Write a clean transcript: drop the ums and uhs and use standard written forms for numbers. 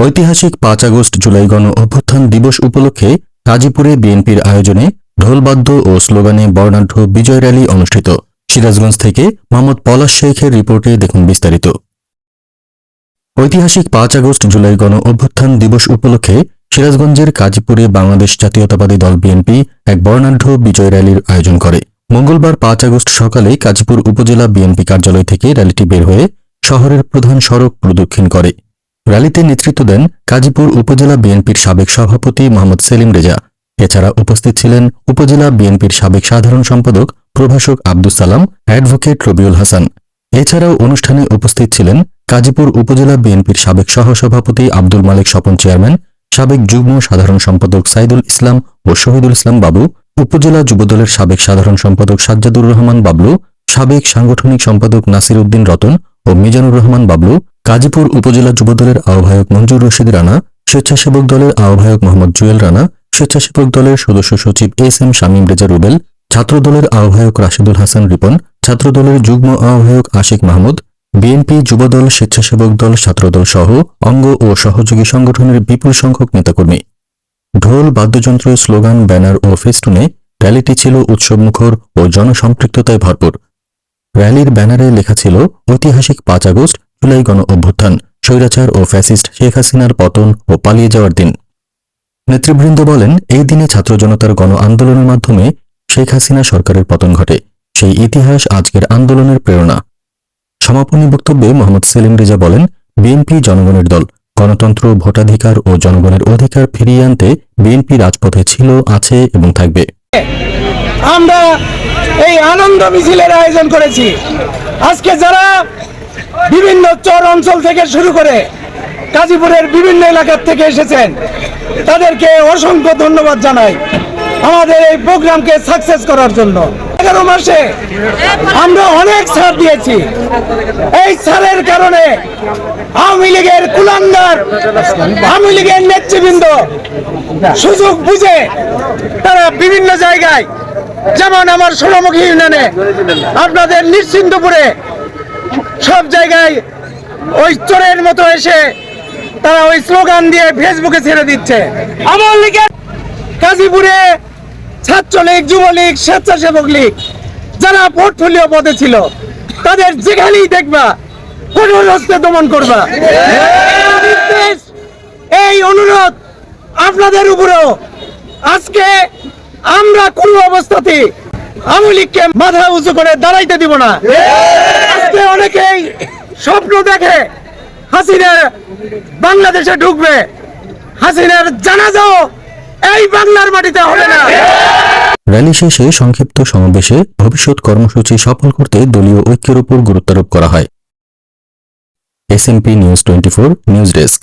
ঐতিহাসিক ৫ আগস্ট জুলাই গণ অভ্যুত্থান দিবস উপলক্ষে গাজীপুরে বিএনপির আয়োজনে ঢোলবাদ্য ও স্লোগানে বর্ণাঢ্য বিজয় র্যালি অনুষ্ঠিত। সিরাজগঞ্জ থেকে মোহাম্মদ পলাশ শেখের রিপোর্টে দেখুন বিস্তারিত। ঐতিহাসিক ৫ আগস্ট জুলাই গণ অভ্যুত্থান দিবস উপলক্ষে সিরাজগঞ্জের গাজীপুরে বাংলাদেশ জাতীয়তাবাদী দল বিএনপি এক বর্ণাঢ্য বিজয় র্যালির আয়োজন করে। মঙ্গলবার ৫ আগস্ট সকালে গাজীপুর উপজেলা বিএনপি কার্যালয় থেকে র্যালিটি বের হয়ে শহরের প্রধান সড়ক প্রদক্ষিণ করে। র্যালিতে নেতৃত্ব দেন গাজীপুর উপজেলা বিএনপির সাবেক সভাপতি মোহাম্মদ সেলিম রেজা। এছাড়া উপস্থিত ছিলেন উপজেলা বিএনপির সাবেক সাধারণ সম্পাদক প্রভাষক আব্দুস সালাম, অ্যাডভোকেট রবিউল হাসান। এছাড়াও অনুষ্ঠানে উপস্থিত ছিলেন গাজীপুর উপজেলা বিএনপির সাবেক সহসভাপতি আব্দুল মালিক স্বপন চেয়ারম্যান, সাবেক যুগ্ম সাধারণ সম্পাদক সাইদুল ইসলাম ও শহীদুল ইসলাম বাবু, উপজেলা যুবদলের সাবেক সাধারণ সম্পাদক সাজ্জাদুর রহমান বাবলু, সাবেক সাংগঠনিক সম্পাদক নাসির উদ্দিন রতন ও মিজানুর রহমান বাবলু, গাজীপুর উপজেলা যুবদলের আহ্বায়ক মঞ্জুর রশিদ রানা, স্বেচ্ছাসেবক দলের আহ্বায়ক মোহাম্মদ জুয়েল রানা, স্বেচ্ছাসেবক দলের সদস্য সচিব এস.এম. শামীম রেজা রুবেল, ছাত্রদলের আহ্বায়ক রাশেদুল হাসান রিপন, ছাত্রদলের যুগ্ম আহ্বায়ক আশিক মাহমুদ, বিএনপি যুবদল, স্বেচ্ছাসেবক দল, ছাত্রদল সহ অঙ্গ ও সহযোগী সংগঠনের বিপুল সংখ্যক নেতাকর্মী। ঢোল, বাদ্যযন্ত্র, স্লোগান, ব্যানার ও ফেস্টুনে র্যালিটি ছিল উৎসবমুখর ও জনসম্পৃক্ততায় ভরপুর। র্যালির ব্যানারে লেখা ছিল ঐতিহাসিক ৫ আগস্ট জুলাই গণ অভ্যুত্থান, স্বৈরাচার ও ফ্যাসিস্ট শেখ হাসিনার পতন ও পালিয়ে যাওয়ার দিন। নেতৃবৃন্দ বলেন, এই দিনে ছাত্র জনতার গণ আন্দোলনের মাধ্যমে শেখ হাসিনা সরকারের পতন ঘটে। সেই ইতিহাস আজকের আন্দোলনের প্রেরণা। সমাপনী বক্তব্যে মোহাম্মদ সেলিম রেজা বলেন, বিএনপি জনগণের দল। গণতন্ত্র, ভোটাধিকার ও জনগণের অধিকার ফিরিয়ে আনতে বিএনপি রাজপথে ছিল, আছে এবং থাকবে। আমরা এই আনন্দ মিছিলের আয়োজন করেছি। আজকে যারা বিভিন্ন চর অঞ্চল থেকে শুরু করে গাজীপুরের বিভিন্ন এলাকার থেকে এসেছেন, তাদেরকে অসংখ্য ধন্যবাদ জানাই আমাদের এই প্রোগ্রামকে সাকসেস করার জন্য। 11 মাসে আমরা অনেক ছাড় দিয়েছি। এই ছাড়ের কারণে আওয়ামী লীগের কুলাঙ্গার, আওয়ামী লীগের নেতৃবৃন্দ সুযোগ বুঝে তারা বিভিন্ন জায়গায়, যেমন আমার সোনামুখী ইউনিয়নে, আপনাদের নিশ্চিন্তপুরে, সব জায়গায় ওই চোরের মতো এসে তারা ওই স্লোগান দিয়ে ফেসবুকে ছেড়ে দিচ্ছে। আওয়ামী লীগের গাজীপুরে ছাত্রলীগ, যুবলীগ, স্বেচ্ছাসেবক লীগ যারা পোর্টফোলিও পদে ছিল, তাদের যেখানেই দেখবা কঠোর হস্তে দমন করবা। এই অনুরোধ আপনাদের উপরেও। আজকে আমরা কোনো অবস্থাতে আওয়ামী লীগকে মাথা উঁচু করে দাঁড়াইতে দিব না। আজকে অনেকেই স্বপ্ন দেখে হাসিনা বাংলাদেশে ঢুকবে, হাসিনার জানাজাও এই বাংলার মাটিতে হবে না। র্যালি শেষে সংক্ষিপ্ত সমাবেশে ভবিষ্যৎ কর্মসূচি সফল করতে দলীয় ঐক্যের উপর গুরুত্বারোপ করা হয়। SMP news 24 news desk.